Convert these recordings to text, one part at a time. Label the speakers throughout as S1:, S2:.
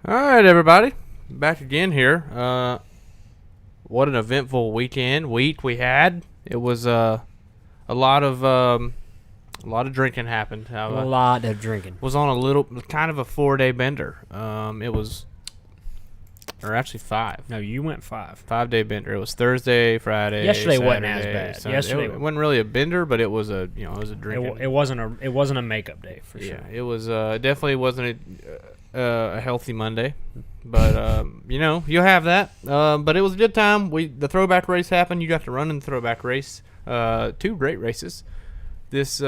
S1: All right, everybody, back again here. What an eventful week we had. It was a lot of drinking happened.
S2: A lot of drinking.
S1: Was on a kind of a 4-day bender. It was, or actually 5.
S2: No, you went 5.
S1: 5-day bender. It was Thursday, Friday.
S2: Yesterday wasn't
S1: Saturday,
S2: as bad.
S1: Sunday.
S2: Yesterday
S1: It wasn't really a bender, but it was a drinking.
S2: It wasn't a makeup day for sure.
S1: Yeah, it was definitely wasn't a healthy Monday, but you'll have that. But it was a good time. The throwback race happened. You got to run in the throwback race. 2 great races this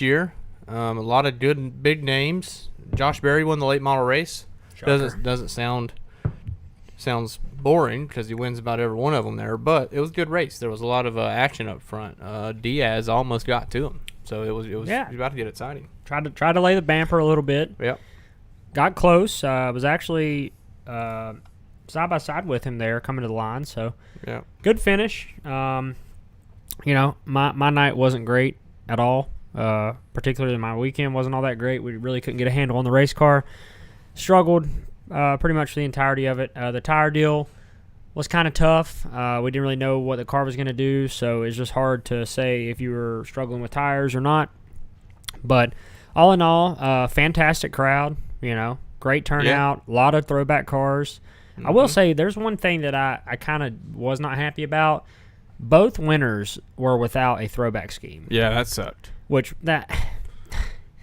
S1: year. A lot of good big names. Josh Berry won the late model race.
S2: Shocker.
S1: Doesn't sounds boring because he wins about every one of them there, but it was a good race. There was a lot of action up front. Diaz almost got to him, so it was about to get exciting.
S2: Tried to lay the bamper a little bit.
S1: Yep.
S2: Got close. Was actually side by side with him there coming to the line. So
S1: yeah,
S2: good finish. My night wasn't great at all. Particularly my weekend wasn't all that great. We really couldn't get a handle on the race car. Struggled pretty much the entirety of it. The tire deal was kind of tough. We didn't really know what the car was going to do, so it's just hard to say if you were struggling with tires or not. But all in all, fantastic crowd. Great turnout. A lot of throwback cars. Mm-hmm. I will say there's one thing that I kind of was not happy about. Both winners were without a throwback scheme.
S1: Yeah, that sucked.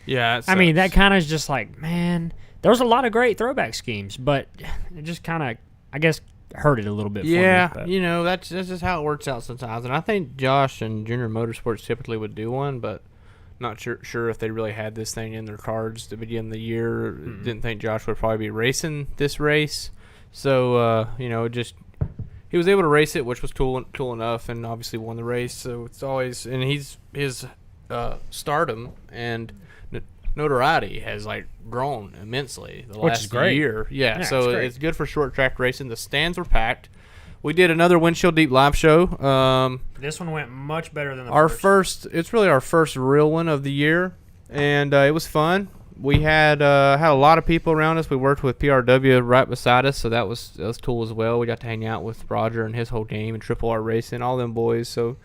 S2: Yeah, I mean, that kind of is just like, man, there was a lot of great throwback schemes, but it just kind of, I guess, hurt it a little bit for me.
S1: That's just how it works out sometimes. And I think Josh and Junior Motorsports typically would do one, but not sure if they really had this thing in their cards to begin the year. Mm-hmm. Didn't think Josh would probably be racing this race. So, he was able to race it, which was cool enough, and obviously won the race. So it's always, and his stardom and notoriety has grown immensely the last year. Yeah, so it's good for short track racing. The stands were packed. We did another Windshield Deep live show.
S2: This one went much better than the
S1: first. It's really our first real one of the year, and it was fun. We had a lot of people around us. We worked with PRW right beside us, so that was cool as well. We got to hang out with Roger and his whole team and Triple R Racing, all them boys. So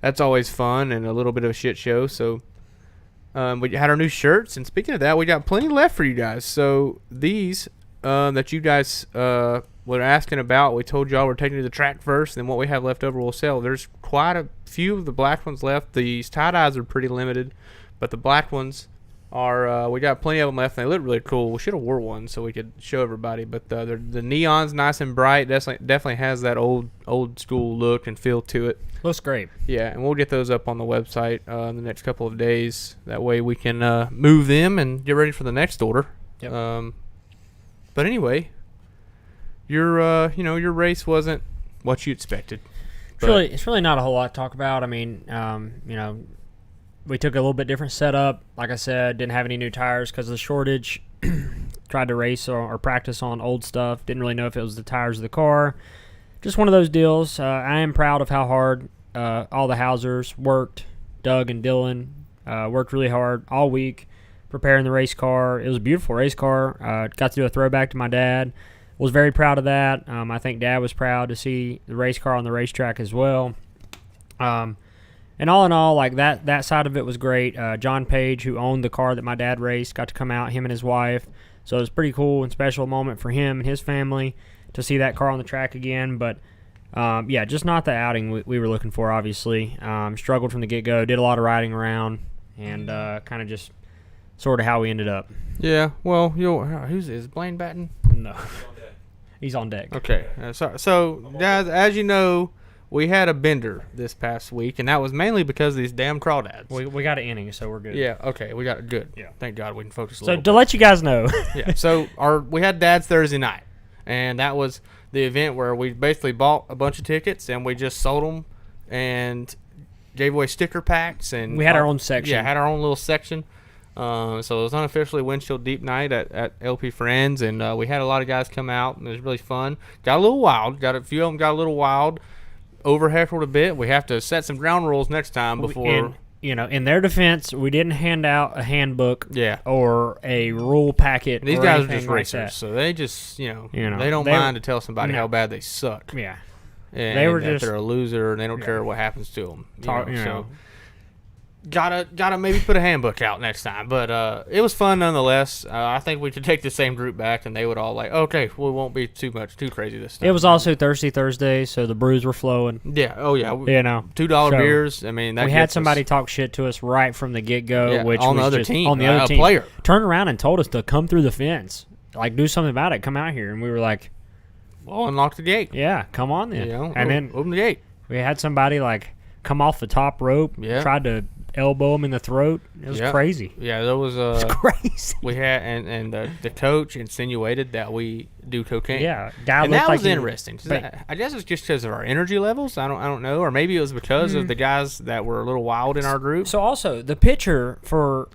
S1: that's always fun and a little bit of a shit show. So we had our new shirts, and speaking of that, we got plenty left for you guys. So these that you guys were asking about, we told y'all we're taking to the track first, and what we have left over we'll sell. There's quite a few of the black ones left. These tie-dyes are pretty limited, but the black ones are we got plenty of them left, and they look really cool. We should have wore one so we could show everybody, but the neon's nice and bright. Definitely has that old school look and feel to it.
S2: Looks great.
S1: Yeah, and we'll get those up on the website in the next couple of days. That way we can move them and get ready for the next order.
S2: Yep.
S1: But anyway, your race wasn't what you expected.
S2: It's really not a whole lot to talk about. I mean, we took a little bit different setup. Like I said, didn't have any new tires because of the shortage. Tried to race or practice on old stuff. Didn't really know if it was the tires of the car. Just one of those deals. I am proud of how hard all the Housers worked. Doug and Dylan worked really hard all week preparing the race car. It was a beautiful race car. Got to do a throwback to my dad. Was very proud of that. I think Dad was proud to see the race car on the racetrack as well. And all in all, that side of it was great. John Page, who owned the car that my dad raced, got to come out, him and his wife. So it was a pretty cool and special moment for him and his family to see that car on the track again. But, just not the outing we were looking for, obviously. Struggled from the get-go, did a lot of riding around, and kind of just sort of how we ended up.
S1: Yeah, well, is Blaine batting?
S2: No. He's on deck.
S1: Okay. So, guys, as you know, we had a bender this past week, and that was mainly because of these damn crawdads.
S2: We got an inning, so we're good.
S1: Yeah, okay, we got it good.
S2: Yeah.
S1: Thank God we can focus a little bit.
S2: So, to let you guys know.
S1: Yeah, so we had Dad's Thursday night, and that was the event where we basically bought a bunch of tickets, and we just sold them and gave away sticker packs. And
S2: we had our own section.
S1: Yeah, had our own little section. So it was unofficially Windshield Deep Night at LP Friends, and we had a lot of guys come out, and it was really fun. Got a little wild. Got a few of them got a little wild. Over heckled a bit. We have to set some ground rules next time before.
S2: in their defense, we didn't hand out a handbook
S1: Yeah.
S2: or a rule packet.
S1: These
S2: or
S1: guys are
S2: anything
S1: just
S2: like
S1: racers,
S2: that.
S1: so they just, they
S2: they
S1: don't mind to tell somebody
S2: no.
S1: how bad they suck.
S2: Yeah.
S1: And
S2: They were
S1: that
S2: just-
S1: they're a loser, and they don't
S2: Yeah.
S1: care what happens to them.
S2: Talk-
S1: So gotta maybe put a handbook out next time. But it was fun nonetheless. I think we could take the same group back, and they would all like, okay, we won't be too crazy this time.
S2: It was also Thirsty Thursday, so the brews were flowing.
S1: Yeah. Oh yeah. $2
S2: So,
S1: beers. I mean, that
S2: we had
S1: gets us-
S2: somebody talk shit to us right from the get go,
S1: Yeah,
S2: which
S1: on the
S2: was
S1: other
S2: just,
S1: team,
S2: on the other
S1: a
S2: team,
S1: player.
S2: turned around and told us to come through the fence, like do something about it, come out here, and we were like,
S1: Well, unlock the gate.
S2: yeah, come on then. And then
S1: open the gate.
S2: we had somebody like come off the top rope,
S1: Yeah.
S2: tried to elbow him in the throat. It was
S1: Yeah.
S2: crazy.
S1: Yeah, there was
S2: It's crazy.
S1: we had and the coach insinuated that we do cocaine.
S2: Yeah, guy
S1: And
S2: looked
S1: that
S2: like
S1: was
S2: he-
S1: interesting. 'Cause
S2: but-
S1: I guess it's just because of our energy levels. I don't know, or maybe it was because of the guys that were a little wild in our group.
S2: So also the pitcher for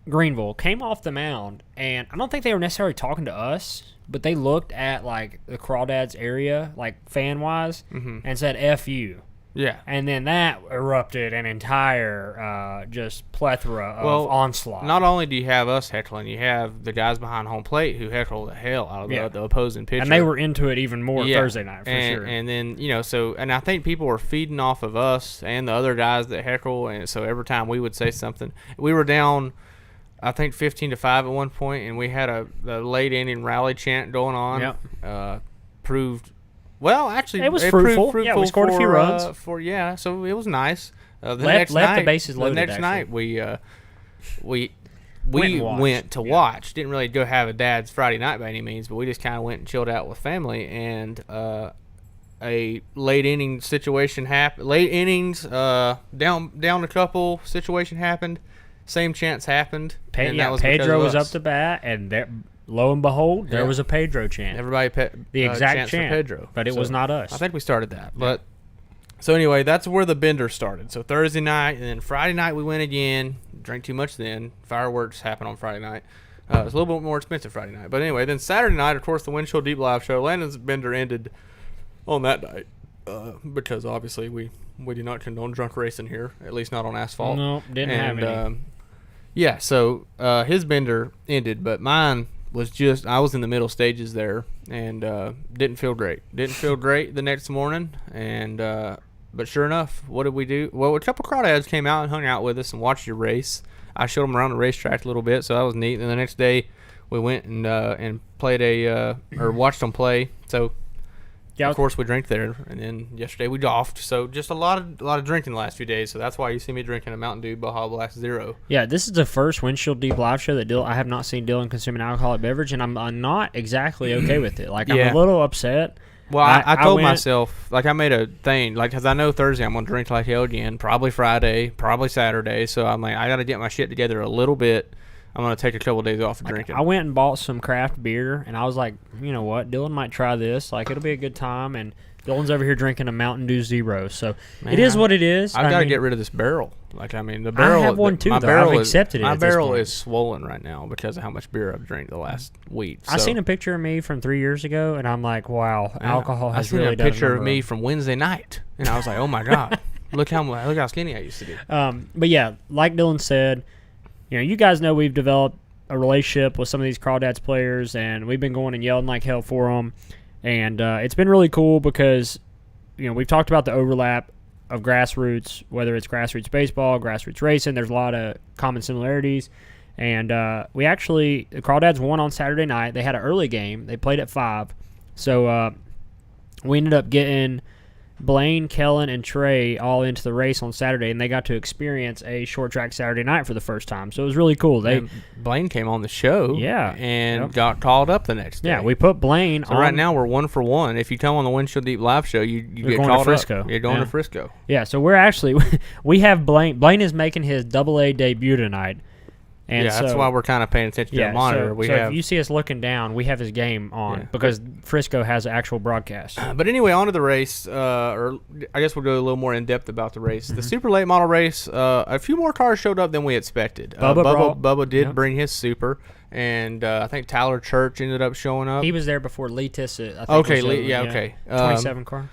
S2: Greenville came off the mound, and I don't think they were necessarily talking to us, but they looked at like the Crawdads area, like fan wise, and said "F you,"
S1: Yeah.
S2: and then that erupted an entire just plethora of onslaught.
S1: Not only do you have us heckling, you have the guys behind home plate who heckle the hell out of
S2: Yeah.
S1: the opposing pitcher.
S2: and they were into it even more
S1: Yeah.
S2: Thursday night for
S1: and,
S2: sure.
S1: And then and I think people were feeding off of us and the other guys that heckle, and so every time we would say something, we were down, I think 15-5 at one point, and we had a late inning rally chant going on.
S2: Yep.
S1: Proved. Well, actually,
S2: It was
S1: proved
S2: fruitful. Yeah, we scored a few runs.
S1: So it was nice. The
S2: Left-
S1: next
S2: left the
S1: night,
S2: bases loaded,
S1: The next
S2: actually.
S1: night we
S2: and watched.
S1: went to watch. Didn't really go have a dad's Friday night by any means, but we just kind of went and chilled out with family. And a late inning situation happened. Late innings, down a couple situation happened. Same chance happened. and that was because
S2: Pedro
S1: of
S2: was up
S1: us.
S2: to bat, and there, lo and behold, there
S1: Yeah.
S2: was a Pedro chant.
S1: Everybody
S2: The exact
S1: chants
S2: chant,
S1: for Pedro,
S2: but it was not us.
S1: I think we started that. But so anyway, that's where the bender started. So Thursday night, and then Friday night we went again. Drank too much then. Fireworks happened on Friday night. It was a little bit more expensive Friday night. But anyway, then Saturday night, of course, the Windshield Deep Live show. Landon's bender ended on that night because obviously we do not condone drunk racing here, at least not on asphalt.
S2: No, didn't have any.
S1: Yeah, so his bender ended, but mine was I was in the middle stages there and didn't feel great. Didn't feel great the next morning, and but sure enough, what did we do? Well, a couple crawdads came out and hung out with us and watched your race. I showed them around the racetrack a little bit, so that was neat. And the next day, we went and played or watched them play. So
S2: Yeah,
S1: of course we drank there, and then yesterday we golfed. So just a lot of drinking the last few days. So that's why you see me drinking a Mountain Dew Baja Blast Zero.
S2: Yeah, this is the first Windshield Deep Live show that I have not seen Dylan consume an alcoholic beverage, and I'm not exactly okay with it. Like,
S1: Yeah.
S2: I'm a little upset.
S1: Well, I told
S2: went-
S1: myself, like, I made a thing, like, because I know Thursday I'm going to drink like hell again, probably Friday, probably Saturday. So I'm like, I got to get my shit together a little bit. I'm going to take a couple days off of drinking.
S2: I went and bought some craft beer, and I was like, you know what, Dylan might try this. Like, it'll be a good time, and Dylan's over here drinking a Mountain Dew Zero. So
S1: Man,
S2: it is what it is.
S1: I've got to
S2: mean,
S1: get rid of this barrel. Like, I mean, the barrel.
S2: have one too,
S1: my
S2: though.
S1: barrel
S2: I've
S1: is-
S2: accepted it
S1: My
S2: at this
S1: barrel
S2: point.
S1: is swollen right now because of how much beer I've drank the last week.
S2: I
S1: So-
S2: seen a picture of me from 3 years ago, and I'm like, wow, alcohol has
S1: I seen
S2: really
S1: a
S2: done a
S1: picture of
S2: number
S1: me
S2: on-
S1: from Wednesday night, and I was like, oh my god, look how skinny I used to be.
S2: But yeah, like Dylan said, you know, you guys know we've developed a relationship with some of these Crawdads players, and we've been going and yelling like hell for them, and it's been really cool because, you know, we've talked about the overlap of grassroots, whether it's grassroots baseball, grassroots racing. There's a lot of common similarities, and the Crawdads won on Saturday night. They had an early game. They played at 5, so we ended up getting Blaine, Kellen, and Trey all into the race on Saturday, and they got to experience a short track Saturday night for the first time. So it was really cool.
S1: And Blaine came on the show,
S2: Yeah.
S1: and
S2: Yep.
S1: got called up the next day.
S2: Yeah, we put Blaine
S1: So
S2: on.
S1: right now we're 1 for 1. If you come on the Windshield Deep Live show, you
S2: You're
S1: get
S2: going to
S1: called
S2: Frisco.
S1: up. You're going
S2: Yeah.
S1: to Frisco.
S2: Yeah, so we're actually we have Blaine. Blaine is making his AA debut tonight, and
S1: Yeah, that's
S2: so-
S1: why we're kind of paying attention to
S2: yeah.
S1: the monitor.
S2: So,
S1: we
S2: so
S1: have.
S2: if you see us looking down, we have his game on
S1: Yeah.
S2: because Frisco has an actual broadcast.
S1: But anyway, on to the race, or I guess we'll go a little more in depth about the race.
S2: Mm-hmm.
S1: The super late model race, a few more cars showed up than we expected.
S2: Bubba
S1: did
S2: Yep.
S1: bring his super, and I think Tyler Church ended up showing up.
S2: He was there before Lee Tissett. I think
S1: Okay,
S2: was
S1: Lee,
S2: over,
S1: yeah, okay.
S2: 27 car.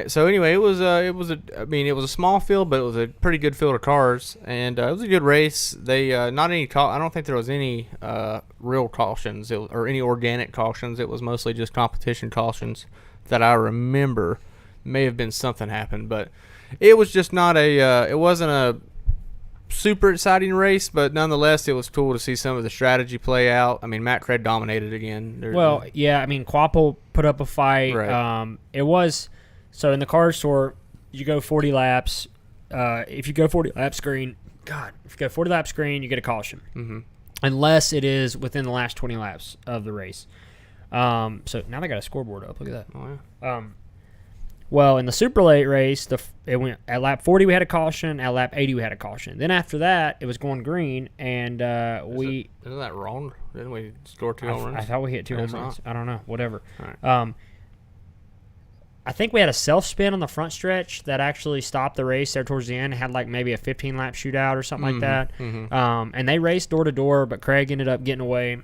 S1: So anyway, it was I mean, it was a small field, but it was a pretty good field of cars, and it was a good race. They not any I don't think there was any real cautions or any organic cautions. It was mostly just competition cautions that I remember. May have been something happened, but it was just not it wasn't a super exciting race, but nonetheless, it was cool to see some of the strategy play out. I mean, Matt Craig dominated again.
S2: Well, yeah, I mean, Quapple put up a fight.
S1: Right.
S2: It was so in the car store, you go 40 laps. If you go 40 laps green, if you go 40 laps green, you get a caution, unless it is within the last 20 laps of the race. So now they got a scoreboard up. Look at that.
S1: Oh, yeah.
S2: Well, in the super late race, it went at lap 40 we had a caution, at lap 80 we had a caution. Then after that, it was going green, and
S1: Isn't that wrong? Didn't we score 2 home runs?
S2: I thought we hit 2 home
S1: It's
S2: runs.
S1: not.
S2: I don't know. Whatever.
S1: All right.
S2: I think we had a self-spin on the front stretch that actually stopped the race there towards the end. It had like maybe a 15-lap shootout or something like that. And they raced door to door, but Craig ended up getting away.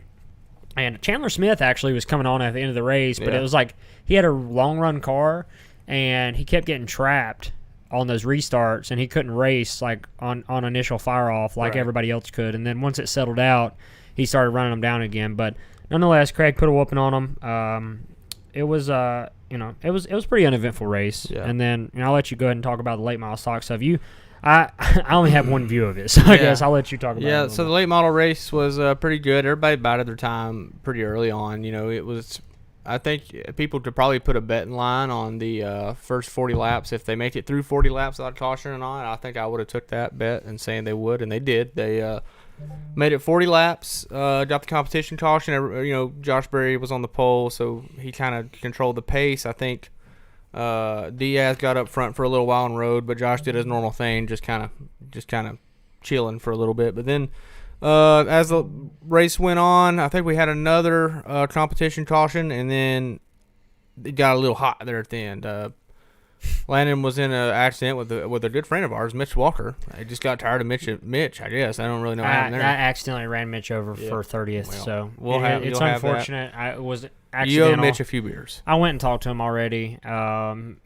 S2: And Chandler Smith actually was coming on at the end of the race, but it was like he had a long-run car, and he kept getting trapped on those restarts, and he couldn't race like on initial fire-off like everybody else could. And then once it settled out, he started running them down again. But nonetheless, Craig put a whooping on him. It was it was a pretty uneventful race.
S1: Yeah.
S2: And then I'll let you go ahead and talk about the late model stock stuff. I only have one view of it, so I guess I'll let you talk about it.
S1: Yeah, so the late model race was pretty good. Everybody bided their time pretty early on. It was, I think people could probably put a bet in line on the first 40 laps. If they make it through 40 laps without caution or not, I think I would have took that bet and saying they would, and they did. They made it 40 laps, got the competition caution. Josh Berry was on the pole, so he kind of controlled the pace. I think Diaz got up front for a little while on road, but Josh did his normal thing, just kind of chilling for a little bit. But then as the race went on, I think we had another competition caution, and then it got a little hot there at the end. Landon was in an accident with a good friend of ours, Mitch Walker. I just got tired of Mitch, I guess. I don't really know what happened there.
S2: I accidentally ran Mitch over for 30th, so it's unfortunate. It was accidental.
S1: You owe Mitch a few beers.
S2: I went and talked to him already.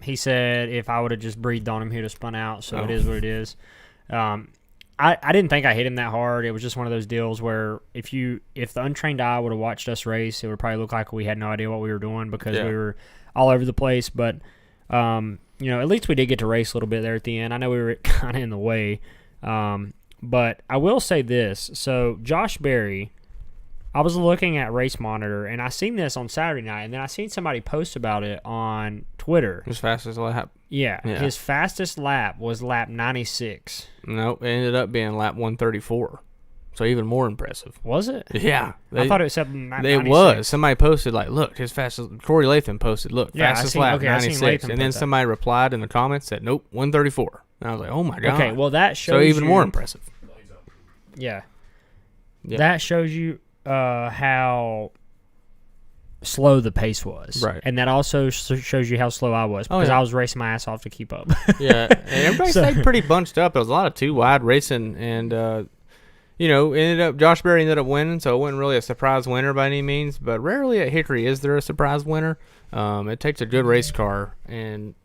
S2: He said if I would have just breathed on him, he'd have spun out, so it is what it is. I didn't think I hit him that hard. It was just one of those deals where if the untrained eye would have watched us race, it would probably look like we had no idea what we were doing because we were all over the place. But at least we did get to race a little bit there at the end. I know we were kind of in the way, but I will say this. So Josh Berry, I was looking at Race Monitor, and I seen this on Saturday night, and then I seen somebody post about it on Twitter.
S1: His fastest lap?
S2: Yeah. His fastest lap was lap 96.
S1: Nope, it ended up being lap 134. So even more impressive.
S2: Was it?
S1: Yeah.
S2: I thought it said 96.
S1: It was. Somebody posted, look, his fastest. Corey Latham posted, fastest lap, 96. And then somebody replied in the comments, said, nope, 134. And I was like, oh my God.
S2: Okay, well, that shows
S1: so even more impressive.
S2: Yeah. That shows you how slow the pace was.
S1: Right.
S2: And that also shows you how slow I was because I was racing my ass off to keep up.
S1: Yeah. And everybody stayed pretty bunched up. There was a lot of 2-wide racing, and Josh Berry ended up winning, so it wasn't really a surprise winner by any means, but rarely at Hickory is there a surprise winner. It takes a good race car and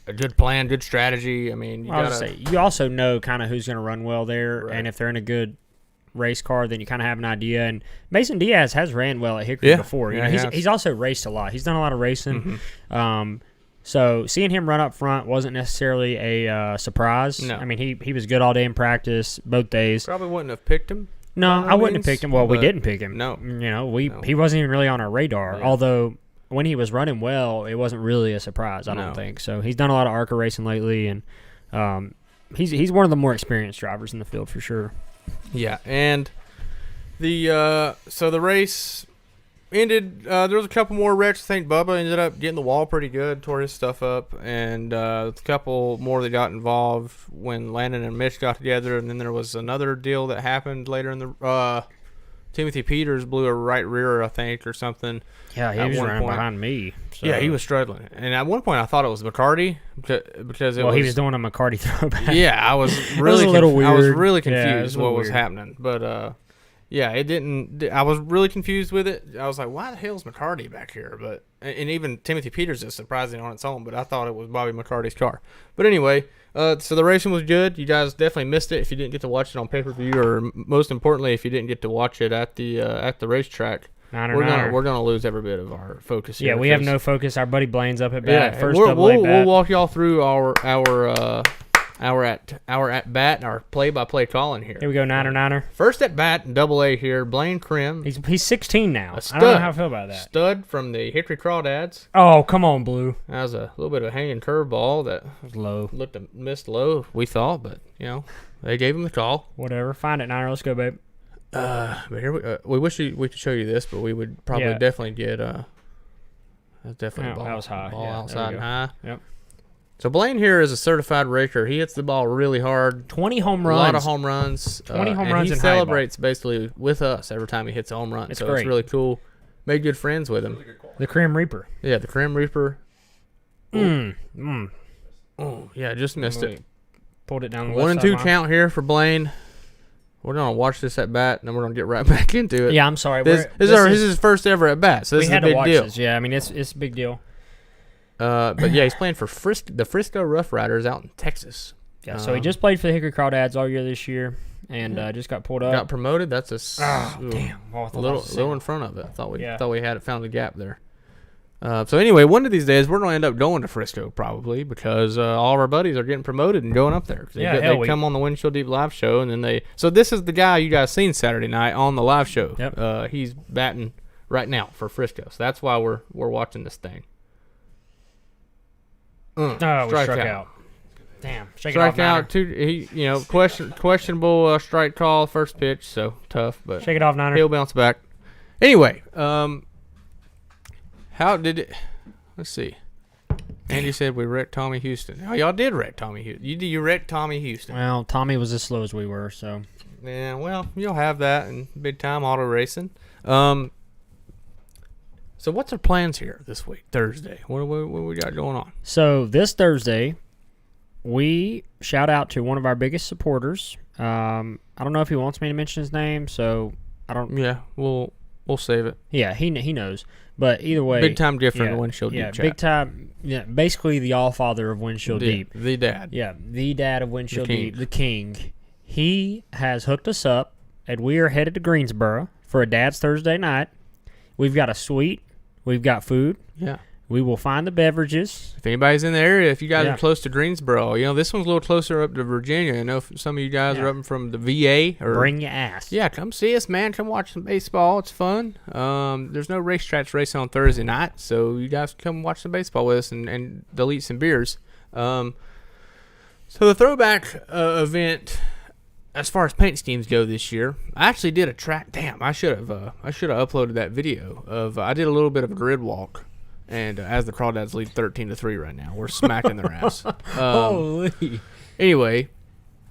S1: a good plan, good strategy. I mean,
S2: you also know kind of who's going to run well there, and if they're in a good race car, then you kind of have an idea. And Mason Diaz has ran well at Hickory before. He's also raced a lot. He's done a lot of racing. So seeing him run up front wasn't necessarily a surprise.
S1: No.
S2: I mean, he was good all day in practice, both days.
S1: Probably wouldn't have picked him.
S2: No, I wouldn't have picked him. Well, we didn't pick him.
S1: No.
S2: He wasn't even really on our radar.
S1: Yeah.
S2: Although when he was running well, it wasn't really a surprise, I don't think. So he's done a lot of ARCA racing lately, and he's one of the more experienced drivers in the field for sure.
S1: Yeah, and the race ended. There was a couple more wrecks. I think Bubba ended up getting the wall pretty good, tore his stuff up, and a couple more that got involved when Landon and Mitch got together. And then there was another deal that happened later in the. Timothy Peters blew a right rear, I think, or something.
S2: Yeah, he was running behind me. So.
S1: Yeah, he was struggling. And at one point, I thought it was McCarty because he
S2: was doing a McCarty throwback.
S1: Yeah, I was really
S2: a little weird.
S1: I was really confused
S2: was
S1: what was happening. But Yeah, it didn't. I was really confused with it. I was like, why the hell's McCarty back here? But and even Timothy Peters is surprising on its own. But I thought it was Bobby McCarty's car. But anyway, so the racing was good. You guys definitely missed it if you didn't get to watch it on pay-per-view, or most importantly, if you didn't get to watch it at the racetrack. We're gonna lose every bit of our focus here.
S2: Yeah, we have no focus. Our buddy Blaine's up at
S1: Yeah,
S2: bat. First
S1: we'll
S2: double-A bat.
S1: walk y'all through our at bat and our play-by-play calling here.
S2: Here we go, Niner.
S1: First at bat in Double-A here, Blaine Krim.
S2: He's 16 now.
S1: A
S2: I don't know how I feel about that.
S1: Stud from the Hickory Crawdads.
S2: Oh, come on, Blue.
S1: That was a little bit of a hanging curveball that
S2: was low.
S1: Missed low, we thought, but they gave him the call.
S2: Whatever. Find it, Niner. Let's go, babe.
S1: But here we wish we could show you this, but we would probably definitely get that's definitely a ball.
S2: That was high.
S1: Ball
S2: Yeah,
S1: outside and high.
S2: Yep.
S1: So Blaine here is a certified raker. He hits the ball really hard.
S2: 20 home runs.
S1: A lot of home runs.
S2: 20 home
S1: and
S2: runs
S1: he
S2: in
S1: celebrates basically with us every time he hits a home run.
S2: It's
S1: so
S2: great.
S1: It's really cool. Made good friends with him.
S2: The Crim Reaper.
S1: Yeah, the Crim Reaper.
S2: Oh,
S1: yeah, just missed it.
S2: Pulled it down the
S1: 1 and
S2: left
S1: 2
S2: side
S1: count here for Blaine. We're gonna watch this at bat, and then we're gonna get right back into it.
S2: Yeah, I'm sorry.
S1: This is his first ever at bat, so this is a big deal.
S2: This. Yeah, I mean it's a big deal.
S1: But yeah, he's playing for the Frisco Rough Riders out in Texas.
S2: Yeah, so he just played for the Hickory Crawdads all year this year, and just got pulled up.
S1: Got promoted. That's
S2: damn. Oh,
S1: a little in front of it. I thought we had found a gap there. So anyway, one of these days we're gonna end up going to Frisco probably because all of our buddies are getting promoted and going up there. They come on the Windshield Deep live show, and then So this is the guy you guys seen Saturday night on the live show.
S2: Yep.
S1: He's batting right now for Frisco, so that's why we're watching this thing.
S2: We struck out. Damn.
S1: Strike out. Questionable strike call first pitch, so tough, but
S2: shake it off, Niner.
S1: He'll bounce back. Anyway, how did it? Let's see. Andy said we wrecked Tommy Houston. Oh, y'all did wreck Tommy Houston. You wrecked Tommy Houston.
S2: Well, Tommy was as slow as we were, so.
S1: Yeah, well, you'll have that in big time auto racing. So what's our plans here this week, Thursday? What we got going on?
S2: So this Thursday, we shout out to one of our biggest supporters. I don't know if he wants me to mention his name, so I don't.
S1: Yeah, we'll save it.
S2: Yeah, he knows. But either way,
S1: big time different Windshield Deep chat.
S2: Big time. Yeah, basically the all-father of Windshield Deep.
S1: The dad.
S2: Yeah, the dad of Windshield Deep, the king. He has hooked us up, and we are headed to Greensboro for a Dad's Thursday night. We've got a suite. We've got food.
S1: Yeah.
S2: We will find the beverages.
S1: If anybody's in the area, if you guys are close to Greensboro, this one's a little closer up to Virginia. I know if some of you guys are up from the VA.
S2: Bring your ass.
S1: Yeah, come see us, man. Come watch some baseball. It's fun. There's no racetracks racing on Thursday night, so you guys come watch some baseball with us and delete some beers. So the throwback event, as far as paint schemes go this year, I actually did a track. Damn, I should have uploaded that video of. I did a little bit of a grid walk. And as the Crawdads lead 13-3 right now, we're smacking their ass.
S2: Holy.
S1: Anyway,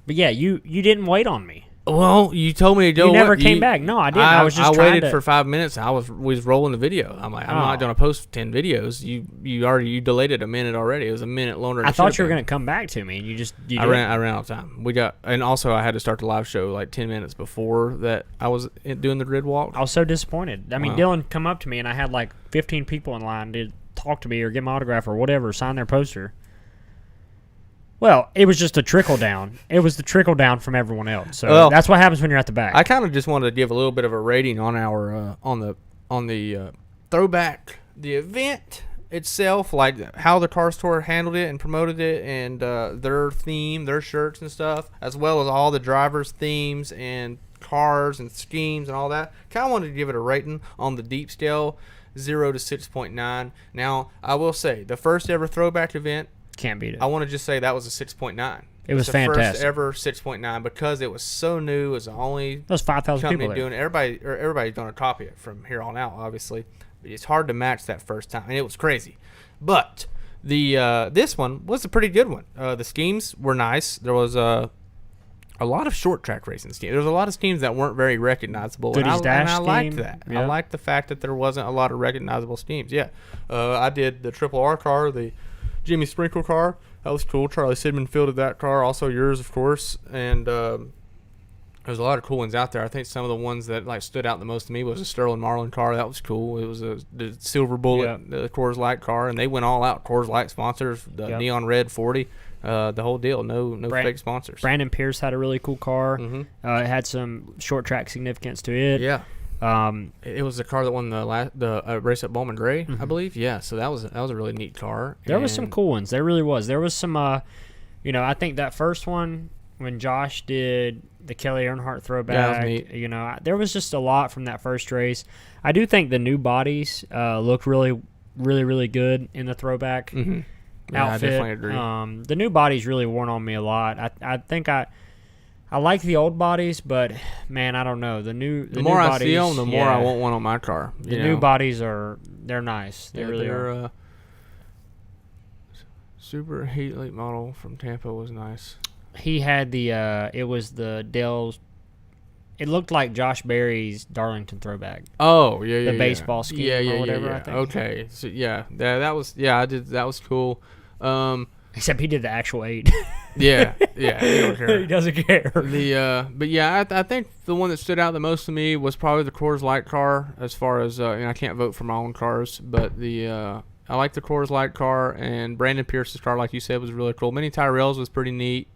S2: but yeah, you didn't wait on me.
S1: Well, you told me to go.
S2: You never came back. No, I didn't. I was just
S1: waited for 5 minutes. I was rolling the video. I'm like, I'm not gonna post 10 videos. You delayed it a minute already. It was a minute longer.
S2: I thought you were gonna come back to me, and you
S1: I ran out of time. And also I had to start the live show like 10 minutes before that. I was doing the grid walk.
S2: I was so disappointed. I mean, Dylan come up to me, and I had like 15 people in line to talk to me or get my autograph or whatever, sign their poster. Well, it was just a trickle down. It was the trickle down from everyone else. So that's what happens when you're at the back.
S1: I kind of just wanted to give a little bit of a rating on our on the throwback, the event itself, like how the car store handled it and promoted it, and their theme, their shirts and stuff, as well as all the drivers' themes and cars and schemes and all that. Kind of wanted to give it a rating on the deep scale, 0 to 6.9. Now, I will say the first ever throwback event.
S2: Can't beat it.
S1: I want to just say that was a 6.9.
S2: It was
S1: the
S2: fantastic.
S1: First ever 6.9 because it was so new. It was the only
S2: those 5,000
S1: company
S2: people
S1: doing it. Everybody's going to copy it from here on out, obviously. But it's hard to match that first time, and it was crazy. But this one was a pretty good one. The schemes were nice. There was a lot of short track racing schemes. There was a lot of schemes that weren't very recognizable, and I liked that. Yep. I liked the fact that there wasn't a lot of recognizable schemes. Yeah, I did the Triple R car, the Jimmy Sprinkle car. That was cool. Charlie Sidman fielded that car. Also yours, of course. And There's a lot of cool ones out there. I think some of the ones that like stood out the most to me was a Sterling Marlin car. That was cool. It was the Silver Bullet, the Coors Light car, and they went all out. Coors Light sponsors, the neon red 40, the whole deal. No fake sponsors.
S2: Brandon Pierce had a really cool car.
S1: Mm-hmm.
S2: It had some short track significance to it.
S1: Yeah. It was the car that won the race at Bowman Gray, I believe. Yeah. So that was a really neat car.
S2: There was some cool ones. There really was. There was some. I think that first one when Josh did the Kelly Earnhardt throwback.
S1: Yeah, that was neat.
S2: There was just a lot from that first race. I do think the new bodies look really, really, really good in the throwback
S1: yeah,
S2: outfit.
S1: I definitely agree.
S2: The new bodies really worn on me a lot. I think I like the old bodies, but man, I don't know. The
S1: more
S2: new
S1: I
S2: bodies,
S1: see them, the more I want one on my car.
S2: The new bodies they're nice. They really
S1: they're,
S2: are.
S1: Super Heat Late model from Tampa was nice.
S2: He had it was the Dell's. It looked like Josh Berry's Darlington throwback.
S1: Oh yeah,
S2: the baseball scheme or whatever.
S1: Yeah.
S2: I think.
S1: Okay, so that was I did that was cool.
S2: Except he did the actual 8.
S1: yeah, he don't care.
S2: He doesn't care.
S1: But yeah, I think the one that stood out the most to me was probably the Coors Light car. As far as I can't vote for my own cars, but I like the Coors Light car, and Brandon Pierce's car, like you said, was really cool. Minnie Tyrell's was pretty neat.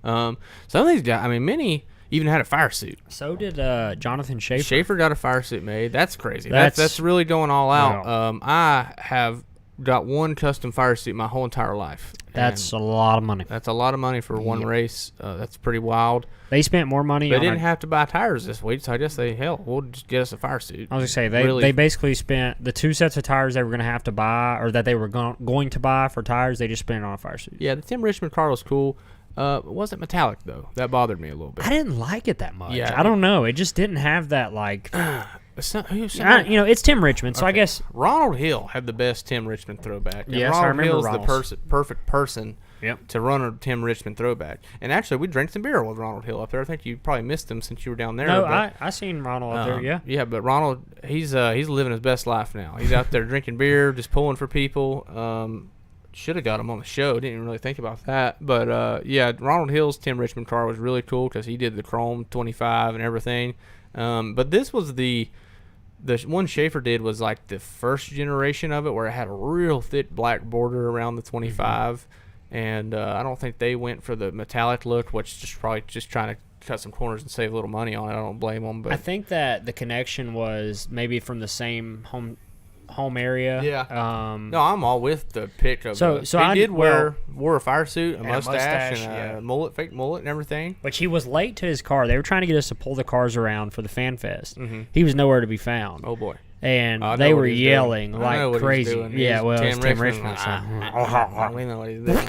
S1: Some of these guys, Minnie even had a fire suit.
S2: So did Jonathan Schaefer.
S1: Schaefer got a fire suit made. That's crazy. That's really going all out.
S2: Wow.
S1: I have got one custom fire suit my whole entire life.
S2: That's a lot of money.
S1: That's a lot of money for one race. That's pretty wild.
S2: They spent more money.
S1: They didn't have to buy tires this week, so I guess we'll just get us a fire suit.
S2: I was gonna say they basically spent the 2 sets of tires they were gonna have to buy, or that they were going to buy for tires. They just spent it on a fire suit.
S1: Yeah, the Tim Richmond car was cool. It wasn't metallic though. That bothered me a little bit.
S2: I didn't like it that much.
S1: Yeah,
S2: I don't know. It just didn't have that like. It's Tim Richmond, so I guess
S1: Ronald Hill had the best Tim Richmond throwback. And
S2: yes,
S1: Ronald
S2: I remember
S1: Hill's the perfect person
S2: Yep.
S1: to run a Tim Richmond throwback. And actually, we drank some beer with Ronald Hill up there. I think you probably missed him since you were down there.
S2: No, I seen Ronald up there. Yeah.
S1: Yeah, but Ronald, he's living his best life now. He's out there drinking beer, just pulling for people. Should have got him on the show. Didn't even really think about that. But yeah, Ronald Hill's Tim Richmond car was really cool because he did the Chrome 25 and everything. But this was the one Schaefer did was like the first generation of it, where it had a real thick black border around the 25. And I don't think they went for the metallic look, which is just probably just trying to cut some corners and save a little money on it. I don't blame them. But
S2: I think that the connection was maybe from the same home area.
S1: Yeah. No, I'm all with the pick of.
S2: So
S1: he wore a fire suit, a mustache, and
S2: yeah.
S1: a mullet, fake mullet, and everything.
S2: But he was late to his car. They were trying to get us to pull the cars around for the fan fest.
S1: Mm-hmm.
S2: He was nowhere to be found.
S1: Oh boy.
S2: And they were yelling like crazy.
S1: Yeah,
S2: well,
S1: Tim
S2: Tim Richmond.
S1: We know what he's doing.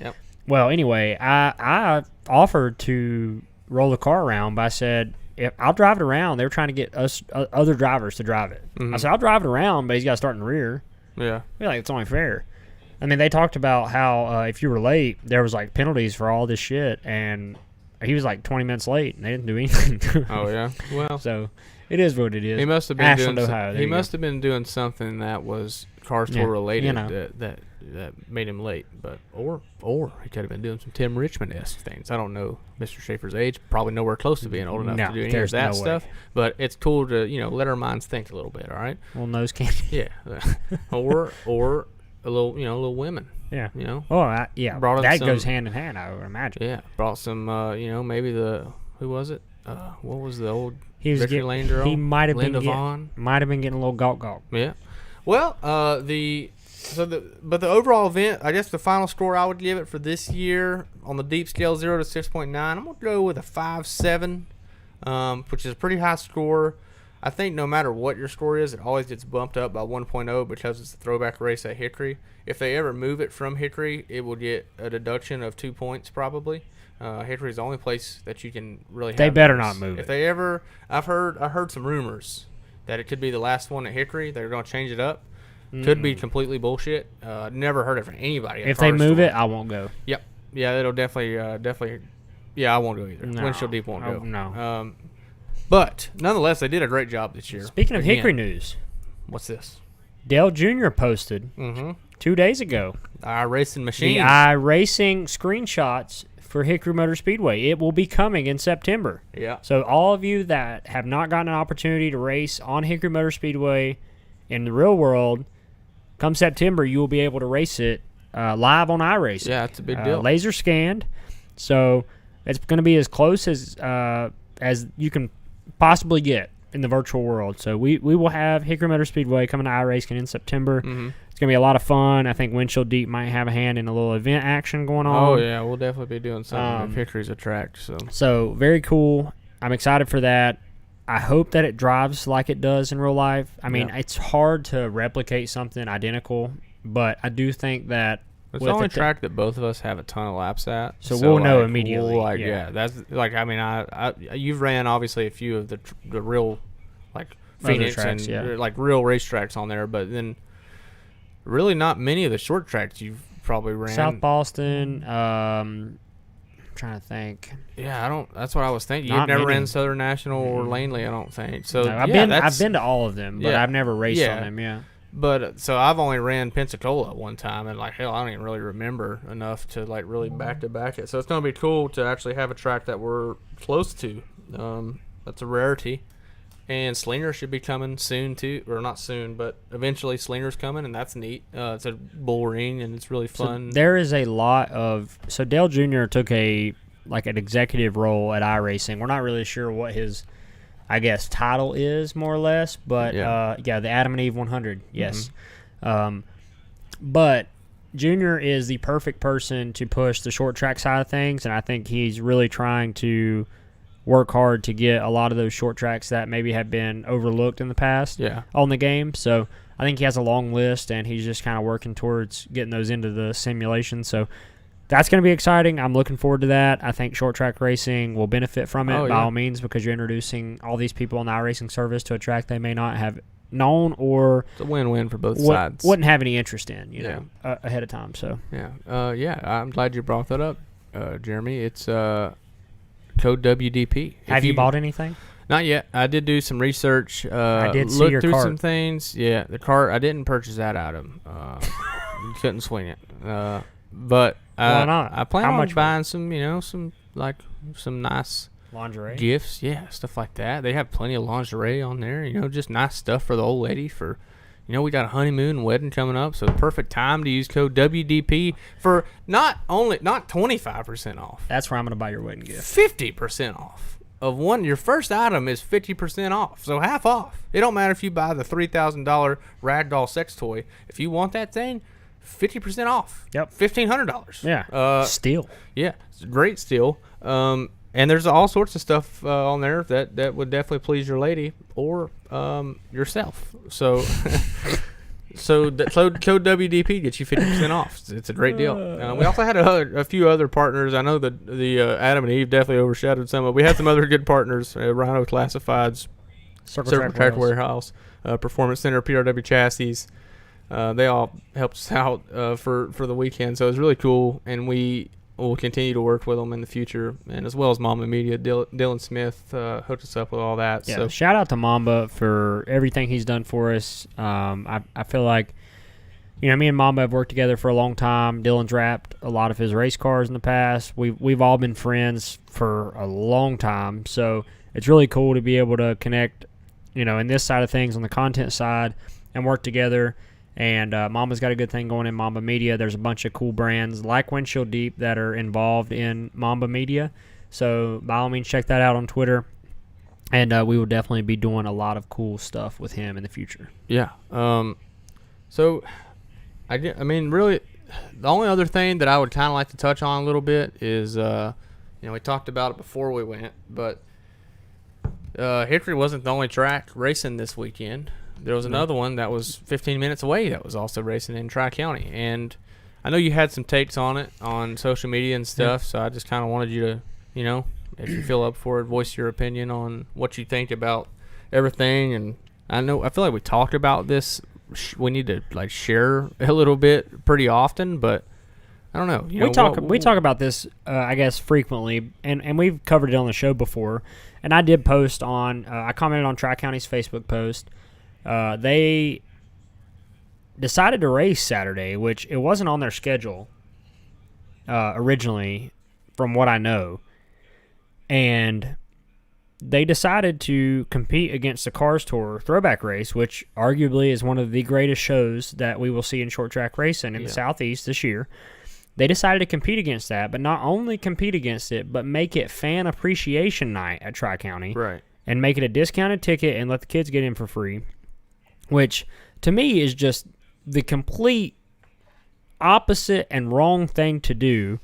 S1: Yep.
S2: Well, anyway, I offered to roll the car around, but I said, I'll drive it around. They were trying to get us other drivers to drive it.
S1: Mm-hmm.
S2: I said, I'll drive it around, but he's got to start in the rear.
S1: Yeah.
S2: I feel like it's only fair. I mean, they talked about how if you were late, there was like penalties for all this shit, and he was like 20 minutes late, and they didn't do anything.
S1: Oh yeah. Well,
S2: so it is what it is.
S1: He must have been
S2: Ashland, Ohio.
S1: He must have been doing something that was Cars Tour related that made him late, but or he could have been doing some Tim Richmond-esque things. I don't know Mr. Schaefer's age, probably nowhere close to being old enough to do any of that stuff. But it's cool to let our minds think a little bit. All right.
S2: Well, nose candy.
S1: Yeah. or a little little women.
S2: Yeah.
S1: Oh
S2: yeah. That goes hand in hand, I would imagine.
S1: Yeah. Brought some. Maybe who was it? What was the old?
S2: He was
S1: Victory Lane girl.
S2: He might have been
S1: Vaughn.
S2: Might have been getting a little gawk.
S1: Yeah. Well, the overall event, I guess the final score I would give it for this year on the deep scale 0 to 6.9, I'm gonna go with a 5.7, which is a pretty high score. I think no matter what your score is, it always gets bumped up by 1.0 because it's a throwback race at Hickory. If they ever move it from Hickory, it will get a deduction of 2 points probably. Hickory is the only place that you can really.
S2: They better not move it.
S1: If they ever, I heard some rumors that it could be the last one at Hickory. They're going to change it up. Could be completely bullshit. Never heard it from anybody.
S2: If they move it, I won't go.
S1: Yep. Yeah, it'll definitely. Yeah, I won't go either.
S2: No.
S1: Windshield Deep won't go.
S2: No.
S1: But nonetheless, they did a great job this year.
S2: Speaking of Hickory news,
S1: what's this?
S2: Dale Jr. posted 2 days ago.
S1: iRacing machine.
S2: The iRacing screenshots for Hickory Motor Speedway. It will be coming in September.
S1: Yeah.
S2: So all of you that have not gotten an opportunity to race on Hickory Motor Speedway in the real world, come September, you will be able to race it live on iRacing.
S1: Yeah, it's a big deal.
S2: Laser scanned. So it's going to be as close as you can possibly get in the virtual world. So we will have Hickory Motor Speedway coming to iRacing in September.
S1: Mm-hmm.
S2: It's going to be a lot of fun. I think Windshield Deep might have a hand in a little event action going on.
S1: Oh, yeah. We'll definitely be doing something if Hickory's a track.
S2: So very cool. I'm excited for that. I hope that it drives like it does in real life. I mean, it's hard to replicate something identical, but I do think that
S1: it's the only track that both of us have a ton of laps at.
S2: So we'll know immediately.
S1: That's like, I mean, you've ran obviously a few of the real, like, Phoenix
S2: tracks,
S1: and like real racetracks on there, but then really not many of the short tracks you've probably ran.
S2: South Boston, I'm trying to think.
S1: Yeah, that's what I was thinking. You've never ran Southern National or Langley, I don't think. So
S2: no, I've been to all of them, but I've never raced on them. Yeah.
S1: But so I've only ran Pensacola one time, and like hell, I don't even really remember enough to like really back to back it. So it's gonna be cool to actually have a track that we're close to. That's a rarity. And Slinger should be coming soon too, or not soon, but eventually Slinger's coming, and that's neat. It's a bull ring, and it's really fun.
S2: So there is a lot of Dale Jr. took an executive role at iRacing. We're not really sure what his, I guess, title is more or less, but the Adam and Eve 100, yes.
S1: Mm-hmm.
S2: But Jr. is the perfect person to push the short track side of things, and I think he's really trying to work hard to get a lot of those short tracks that maybe have been overlooked in the past on the game. So I think he has a long list, and he's just kind of working towards getting those into the simulation. So that's going to be exciting. I'm looking forward to that. I think short track racing will benefit from it by all means, because you're introducing all these people on the iRacing service to a track they may not have known or
S1: it's a win-win for both sides.
S2: Wouldn't have any interest in, you know, ahead of time. So
S1: I'm glad you brought that up, Jeremy. It's code WDP.
S2: Have you bought anything?
S1: Not yet. I did do some research.
S2: I did see your
S1: through
S2: cart.
S1: some things. Yeah, the cart. I didn't purchase that item. You couldn't swing it. But
S2: why not?
S1: I plan on buying some, some nice
S2: lingerie
S1: gifts. Yeah, stuff like that. They have plenty of lingerie on there. Just nice stuff for the old lady for. We got a honeymoon and wedding coming up, so the perfect time to use code WDP for not 25% off.
S2: That's where I'm going to buy your wedding gift.
S1: 50% off of one. Your first item is 50% off, so half off. It don't matter if you buy the $3,000 ragdoll sex toy. If you want that thing, 50% off.
S2: Yep.
S1: $1,500.
S2: Yeah. Steal.
S1: Yeah, it's a great steal. And there's all sorts of stuff on there that would definitely please your lady or yourself. So, code WDP gets you 50% off. It's a great deal. We also had a few other partners. I know that the Adam and Eve definitely overshadowed some of. We had some other good partners: Rhino Classifieds, Circle Track Warehouse, Performance Center, PRW Chassis. They all helped us out for the weekend, so it was really cool, and we'll continue to work with them in the future, and as well as Mamba Media. Dylan Smith hooked us up with all that.
S2: Yeah,
S1: so
S2: shout out to Mamba for everything he's done for us. I feel like, me and Mamba have worked together for a long time. Dylan's wrapped a lot of his race cars in the past. We've all been friends for a long time, so it's really cool to be able to connect, in this side of things on the content side and work together. And Mamba's got a good thing going in Mamba Media. There's a bunch of cool brands like Windshield Deep that are involved in Mamba Media. So by all means, check that out on Twitter. And we will definitely be doing a lot of cool stuff with him in the future.
S1: Yeah. So, really, the only other thing that I would kind of like to touch on a little bit is, we talked about it before we went, but Hickory wasn't the only track racing this weekend. There was another one that was 15 minutes away that was also racing in Tri-County. And I know you had some takes on it on social media and stuff, so I just kind of wanted you to, if you feel up for it, voice your opinion on what you think about everything. And I feel like we talked about this. We need to, share a little bit pretty often, but I don't know.
S2: We talk about this, I guess, frequently, and we've covered it on the show before. And I did post on, I commented on Tri-County's Facebook post. They decided to race Saturday, which it wasn't on their schedule originally from what I know. And they decided to compete against the Cars Tour Throwback Race, which arguably is one of the greatest shows that we will see in short track racing in the Southeast this year. They decided to compete against that, but not only compete against it, but make it fan appreciation night at Tri-County.
S1: Right.
S2: And make it a discounted ticket and let the kids get in for free, which to me is just the complete opposite and wrong thing to do.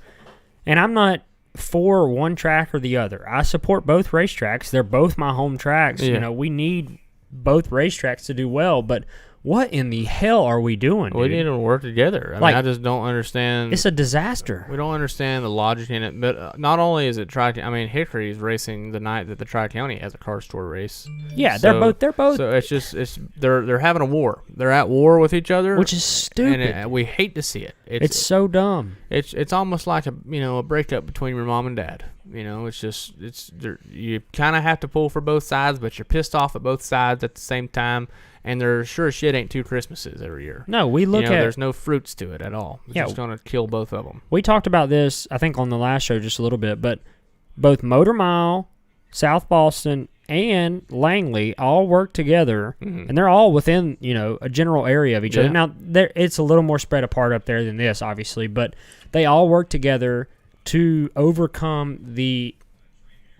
S2: And I'm not for one track or the other. I support both racetracks. They're both my home tracks.
S1: Yeah.
S2: You know, we need both racetracks to do well, but what in the hell are we doing, dude?
S1: We need to work together. I mean, I just don't understand.
S2: It's a disaster.
S1: We don't understand the logic in it. But not only is it Hickory is racing the night that the Tri-County has a Cars Tour race.
S2: Yeah,
S1: so,
S2: they're both.
S1: So they're having a war. They're at war with each other,
S2: which is stupid.
S1: And we hate to see it.
S2: It's so dumb.
S1: It's almost like a breakup between your mom and dad. You kind of have to pull for both sides, but you're pissed off at both sides at the same time. And there sure as shit ain't two Christmases every year.
S2: No, we look at...
S1: there's no fruits to it at all. It's just going to kill both of them.
S2: We talked about this, I think, on the last show just a little bit, but both Motor Mile, South Boston, and Langley all work together, and they're all within, a general area of each other. Now, it's a little more spread apart up there than this, obviously, but they all work together to overcome the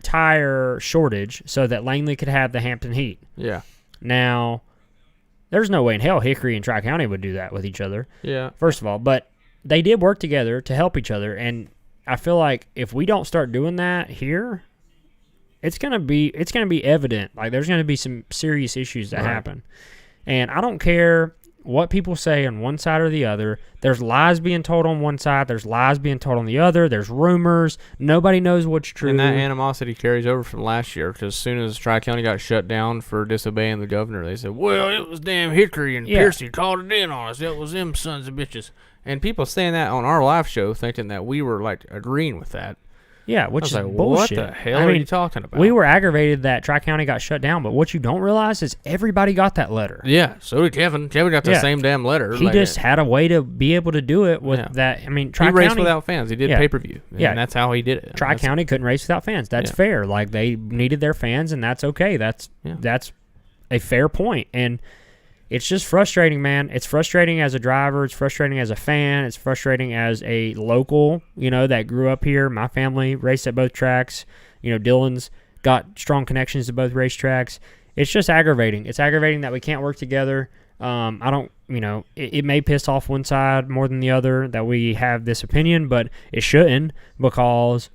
S2: tire shortage so that Langley could have the Hampton Heat.
S1: Yeah.
S2: Now... there's no way in hell Hickory and Tri-County would do that with each other. Yeah. First of all, but they did work together to help each other, and I feel like if we don't start doing that here, it's gonna be evident. Like there's gonna be some serious issues that happen, and I don't care what people say on one side or the other. There's lies being told on one side. There's lies being told on the other. There's rumors. Nobody knows what's true.
S1: And that animosity carries over from last year because as soon as Tri-County got shut down for disobeying the governor, they said, well, it was damn Hickory and Piercy called it in on us. It was them sons of bitches. And people saying that on our live show thinking that we were, agreeing with that.
S2: Yeah, which is
S1: like,
S2: bullshit.
S1: What the hell are you talking about?
S2: We were aggravated that Tri-County got shut down, but what you don't realize is everybody got that letter.
S1: Yeah, so did Kevin. Kevin got the same damn letter.
S2: He just had a way to be able to do it with that. I mean, Tri-County...
S1: he raced without fans. He did pay-per-view. And that's how he did it.
S2: Tri-County couldn't race without fans. That's fair. Like, they needed their fans, and that's okay. That's a fair point. And... it's just frustrating, man. It's frustrating as a driver. It's frustrating as a fan. It's frustrating as a local, that grew up here. My family raced at both tracks. Dylan's got strong connections to both racetracks. It's just aggravating. It's aggravating that we can't work together. I don't, it may piss off one side more than the other that we have this opinion, but it shouldn't because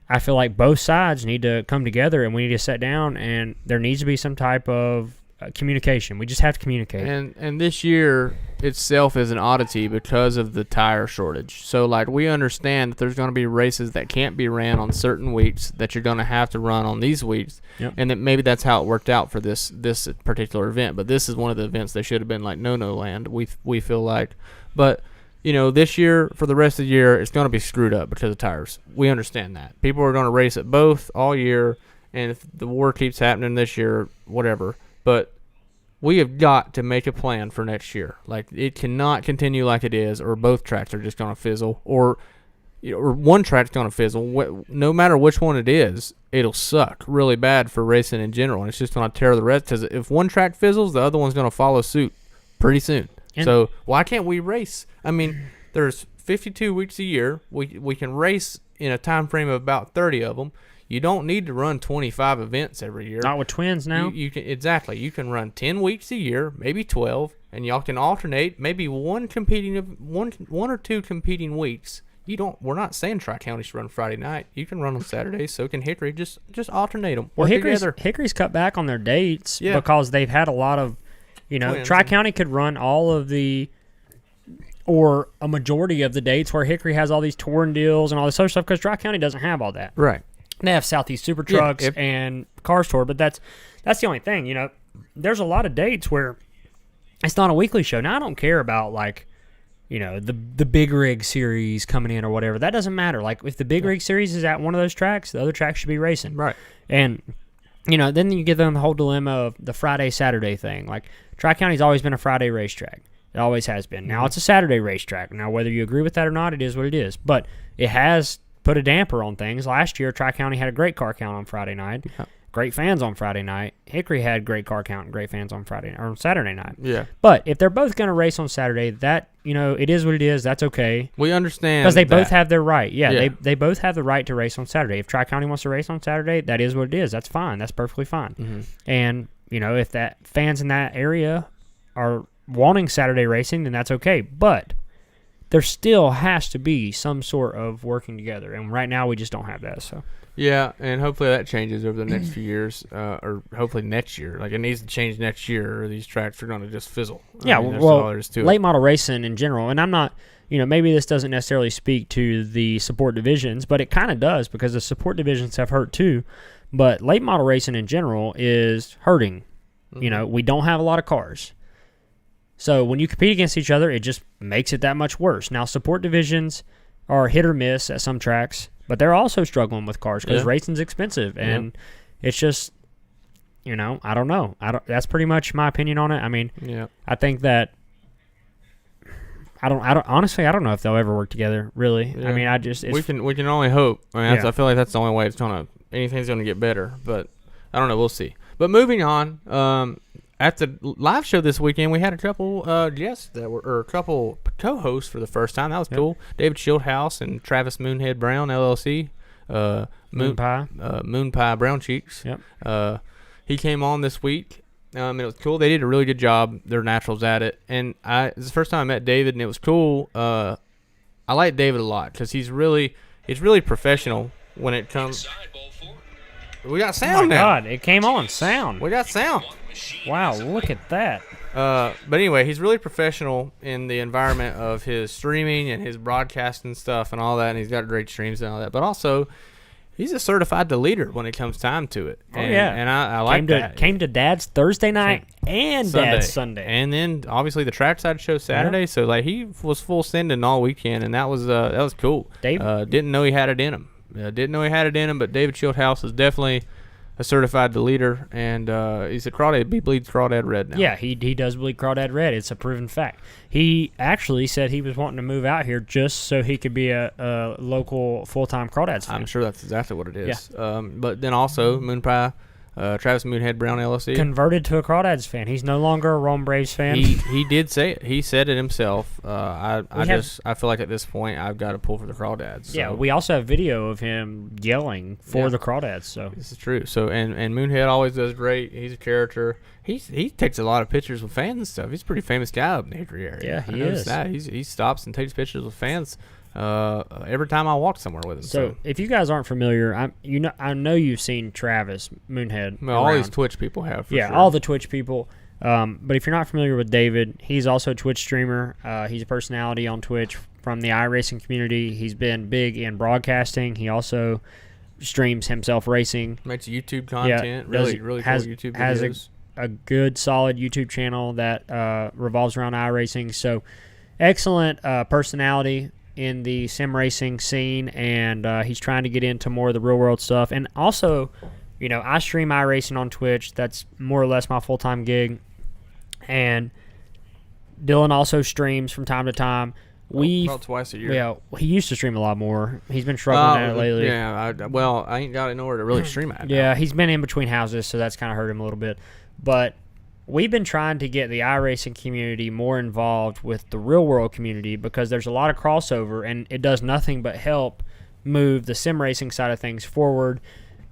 S2: I feel like both sides need to come together and we need to sit down and there needs to be some type of communication. We just have to communicate.
S1: And this year itself is an oddity because of the tire shortage. So we understand that there's going to be races that can't be ran on certain weeks that you're going to have to run on these weeks. Yep. And that maybe that's how it worked out for this particular event. But this is one of the events that should have been like no land. We feel like, but this year for the rest of the year it's going to be screwed up because of tires. We understand that people are going to race at both all year, and if the war keeps happening this year, whatever. But we have got to make a plan for next year. It cannot continue like it is, or both tracks are just going to fizzle, or one track's going to fizzle. No matter which one it is, it'll suck really bad for racing in general, and it's just going to tear the rest. Because if one track fizzles, the other one's going to follow suit pretty soon. So why can't we race? I mean, there's 52 weeks a year. We can race in a time frame of about 30 of them. You don't need to run 25 events every year.
S2: Not with twins now.
S1: You can exactly. You can run 10 weeks a year, maybe 12, and y'all can alternate. Maybe one or two competing weeks. We're not saying Tri-County should run Friday night. You can run on Saturdays. So can Hickory. Just alternate them.
S2: Well, Hickory's cut back on their dates because they've had a lot of, Tri-County could run all of the. Or a majority of the dates where Hickory has all these touring deals and all this other stuff because Tri-County doesn't have all that.
S1: Right.
S2: They have Southeast Super Trucks and Cars Tour, but that's the only thing. There's a lot of dates where it's not a weekly show. Now, I don't care about, the Big Rig Series coming in or whatever. That doesn't matter. If the Big Rig Series is at one of those tracks, the other track should be racing.
S1: Right.
S2: And, then you get them the whole dilemma of the Friday-Saturday thing. Tri-County's always been a Friday racetrack. It always has been. Now, it's a Saturday racetrack. Now, whether you agree with that or not, it is what it is. But it has put a damper on things. Last year, Tri-County had a great car count on Friday night.
S1: Yeah.
S2: Great fans on Friday night. Hickory had great car count and great fans on Saturday night.
S1: Yeah.
S2: But if they're both going to race on Saturday, that, it is what it is. That's okay.
S1: We understand.
S2: Because they both
S1: that.
S2: have their right. Yeah,
S1: Yeah.
S2: They both have the right to race on Saturday. If Tri-County wants to race on Saturday, that is what it is. That's fine. That's perfectly fine.
S1: Mm-hmm.
S2: And, if that fans in that area are wanting Saturday racing, then that's okay. But there still has to be some sort of working together. And right now we just don't have that. So.
S1: Yeah, and hopefully that changes over the next few years, or hopefully next year. Like, it needs to change next year, or these tracks are going to just fizzle.
S2: Yeah,
S1: that's
S2: well,
S1: all there is to
S2: late
S1: it.
S2: model racing in general, and I'm not, maybe this doesn't necessarily speak to the support divisions, but it kind of does because the support divisions have hurt too. But late model racing in general is hurting.
S1: Mm-hmm.
S2: We don't have a lot of cars. So when you compete against each other, it just makes it that much worse. Now, support divisions are hit or miss at some tracks, but they're also struggling with cars because racing's expensive, and it's just, I don't know. That's pretty much my opinion on it. I mean, I think that honestly, I don't know if they'll ever work together. Really,
S1: Yeah.
S2: I mean,
S1: we can only hope. I mean,
S2: Yeah.
S1: I feel like that's the only way anything's gonna get better. But I don't know. We'll see. But moving on, at the live show this weekend, we had a couple guests a couple co-hosts for the first time. That was cool. David Shieldhouse and Travis Moonhead Brown, LLC.
S2: Moon Pie.
S1: Moon Pie Brown Cheeks.
S2: Yep.
S1: He came on this week. It was cool. They did a really good job. They're naturals at it. And it's the first time I met David, and it was cool. I like David a lot because he's really professional when it comes. We got sound now.
S2: Oh my God, it came on sound.
S1: We got sound.
S2: Wow, look at that.
S1: But anyway, he's really professional in the environment of his streaming and his broadcasting stuff and all that, and he's got great streams and all that. But also, he's a certified leader when it comes time to it. And, and I like that.
S2: Came to Dad's Thursday night and Dad's Sunday.
S1: And then, obviously, the trackside show Saturday. Yeah. So, like, he was full sending all weekend, and that was cool.
S2: Dave
S1: didn't know he had it in him. But David Shieldhouse is definitely a certified leader, and he's a crawdad. He bleeds crawdad red now.
S2: Yeah, he does bleed crawdad red. It's a proven fact. He actually said he was wanting to move out here just so he could be a local full-time crawdads fan.
S1: I'm sure that's exactly what it is.
S2: Yeah.
S1: But then also Moon Pie, Travis Moonhead Brown LLC.
S2: Converted to a crawdads fan. He's no longer a Rome Braves fan.
S1: He did say it. He said it himself. I feel like at this point I've got to pull for the crawdads. So.
S2: Yeah, we also have video of him yelling for the crawdads. So
S1: this is true. So and Moonhead always does great. He's a character. He takes a lot of pictures with fans and stuff. He's a pretty famous guy up in the Hickory area.
S2: Yeah, he is.
S1: That. He stops and takes pictures with fans every time I walk somewhere with him.
S2: So if you guys aren't familiar, I know you've seen Travis Moonhead.
S1: Well, all these Twitch people have. For sure.
S2: All the Twitch people. But if you're not familiar with David, he's also a Twitch streamer. He's a personality on Twitch from the iRacing community. He's been big in broadcasting. He also streams himself racing.
S1: Makes YouTube content.
S2: Yeah,
S1: really cool YouTube videos.
S2: Has a good, solid YouTube channel that revolves around iRacing. So excellent personality in the sim racing scene, and he's trying to get into more of the real world stuff. And also, I stream iRacing on Twitch. That's more or less my full-time gig. And Dylan also streams from time to time.
S1: About twice a year.
S2: Yeah, he used to stream a lot more. He's been struggling at it lately.
S1: Yeah, I ain't got nowhere to really stream at.
S2: Yeah, he's been in between houses, so that's kind of hurt him a little bit. But we've been trying to get the iRacing community more involved with the real-world community because there's a lot of crossover, and it does nothing but help move the sim racing side of things forward.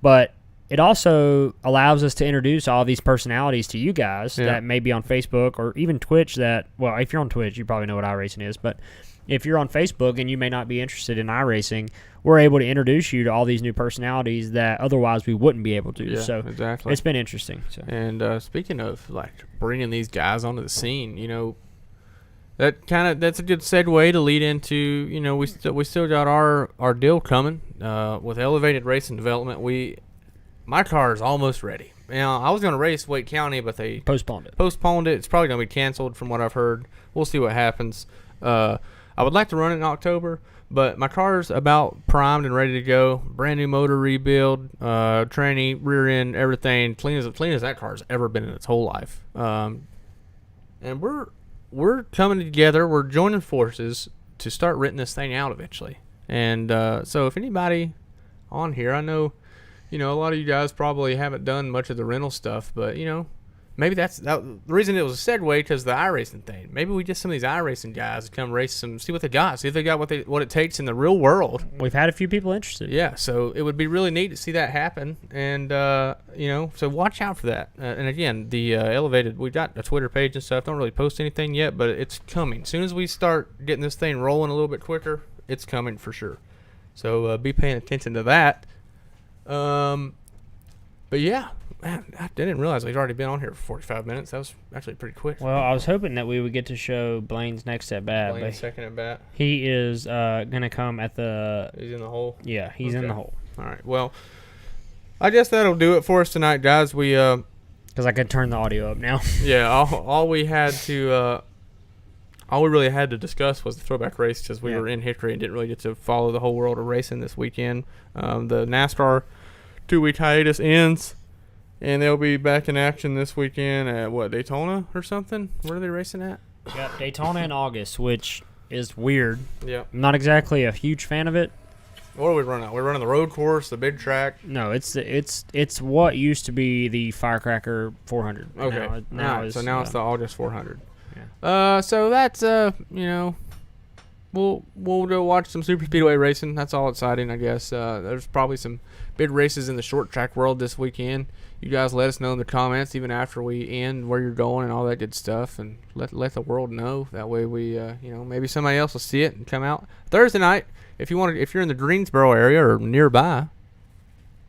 S2: But it also allows us to introduce all these personalities to you guys that may be on Facebook or even Twitch well, if you're on Twitch, you probably know what iRacing is, but if you're on Facebook and you may not be interested in iRacing, we're able to introduce you to all these new personalities that otherwise we wouldn't be able to.
S1: Yeah,
S2: so
S1: exactly.
S2: It's been interesting. So.
S1: And speaking of like bringing these guys onto the scene, that's a good segue to lead into, we still got our deal coming with Elevated Racing Development. My car is almost ready. I was going to race Wake County, but they
S2: postponed it.
S1: It's probably going to be canceled from what I've heard. We'll see what happens. I would like to run it in October, but my car's about primed and ready to go. Brand new motor rebuild, tranny, rear end, everything clean as that car's ever been in its whole life. And we're coming together. We're joining forces to start renting this thing out eventually. And so if anybody on here, I know, a lot of you guys probably haven't done much of the rental stuff, but maybe that's the reason it was a segue, because the iRacing thing. Maybe we get some of these iRacing guys to come race see what they got, see if they got what it takes in the real world.
S2: We've had a few people interested.
S1: Yeah, so it would be really neat to see that happen, and so watch out for that. And again, the Elevated, we got a Twitter page and stuff. Don't really post anything yet, but it's coming. As soon as we start getting this thing rolling a little bit quicker, it's coming for sure. So be paying attention to that. But yeah, man, I didn't realize we'd already been on here for 45 minutes. That was actually pretty quick.
S2: Well, I was hoping that we would get to show Blaine's next at bat.
S1: Blaine's second at bat.
S2: He is going to come at the...
S1: He's in the hole?
S2: Yeah, he's in the hole.
S1: All right, well, I guess that'll do it for us tonight, guys. We
S2: because I could turn the audio up now.
S1: Yeah, all we really had to discuss was the throwback race, because we were in Hickory and didn't really get to follow the whole world of racing this weekend. The NASCAR 2-week hiatus ends, and they'll be back in action this weekend at Daytona or something? Where are they racing at?
S2: Yeah, Daytona in August, which is weird.
S1: Yeah,
S2: I'm not exactly a huge fan of it.
S1: What are we running? We're running the road course, the big track.
S2: No, it's what used to be the Firecracker 400.
S1: Okay,
S2: now
S1: it's the August 400.
S2: Yeah.
S1: So that's we'll go watch some super speedway racing. That's all exciting, I guess. There's probably some big races in the short track world this weekend. You guys let us know in the comments, even after we end, where you're going and all that good stuff, and let the world know. That way we maybe somebody else will see it and come out Thursday night. If you're in the Greensboro area or nearby,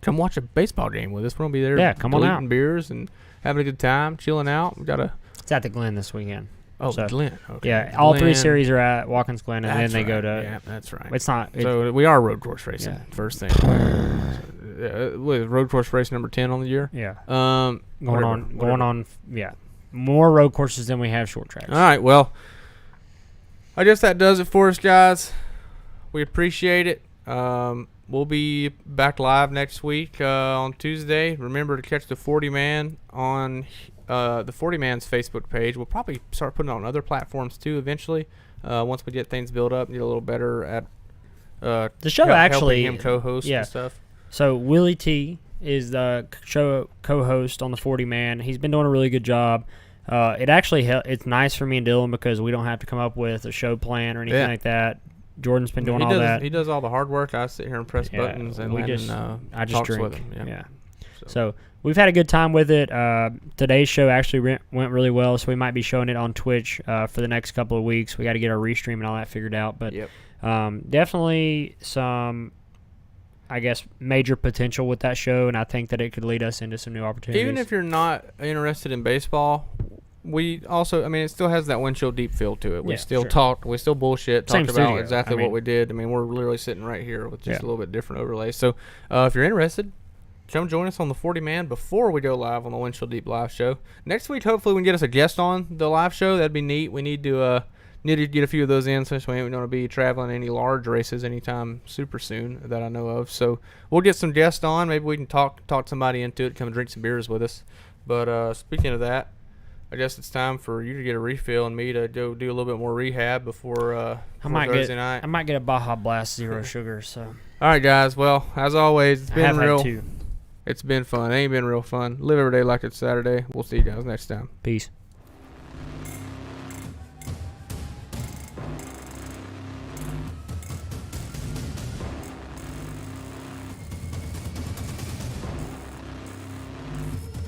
S1: come watch a baseball game with us. We're gonna be there.
S2: Yeah, come on out.
S1: Beers and having a good time, chilling out.
S2: It's at the Glen this weekend.
S1: Oh, so, Glen. Okay.
S2: Yeah, all three series are at Watkins Glen, and then they go to.
S1: Yeah, that's right.
S2: It's not.
S1: So we are road course racing. First thing. Road course race number 10 on the year.
S2: Yeah.
S1: Going
S2: on. Yeah, more road courses than we have short tracks.
S1: All right. Well, I guess that does it for us, guys. We appreciate it. We'll be back live next week on Tuesday. Remember to catch the 40 Man on the 40 Man's Facebook page. We'll probably start putting it on other platforms too eventually. Once we get things built up and get a little better at
S2: the show actually
S1: helping him co-host and stuff.
S2: So Willie T is the show co-host on the 40 Man. He's been doing a really good job. It actually it's nice for me and Dylan because we don't have to come up with a show plan or anything like that. Jordan's been doing all that.
S1: He does all the hard work. I sit here and press buttons and
S2: I just
S1: talks
S2: drink.
S1: with him. Yeah.
S2: So we've had a good time with it. Today's show actually went really well, so we might be showing it on Twitch for the next couple of weeks. We got to get our restream and all that figured out, but definitely some, I guess, major potential with that show, and I think that it could lead us into some new opportunities.
S1: Even if you're not interested in baseball, we also, it still has that Windshield deep feel to it. We still talked, we still bullshit, talked about exactly what we did. We're literally sitting right here with just a little bit different overlay. So if you're interested, come join us on the 40 Man before we go live on the Windshield Deep live show. Next week, hopefully we can get us a guest on the live show. That'd be neat. We need to get a few of those in, since we ain't going to be traveling any large races anytime super soon that I know of. So we'll get some guests on. Maybe we can talk somebody into it, come and drink some beers with us. But speaking of that, I guess it's time for you to get a refill and me to go do a little bit more rehab before Thursday night.
S2: I might get a Baja Blast Zero Sugar. So.
S1: All right, guys. Well, as always, it's been real.
S2: Had two.
S1: It's been fun. It ain't been real fun. Live every day like it's Saturday. We'll see you guys next time.
S2: Peace.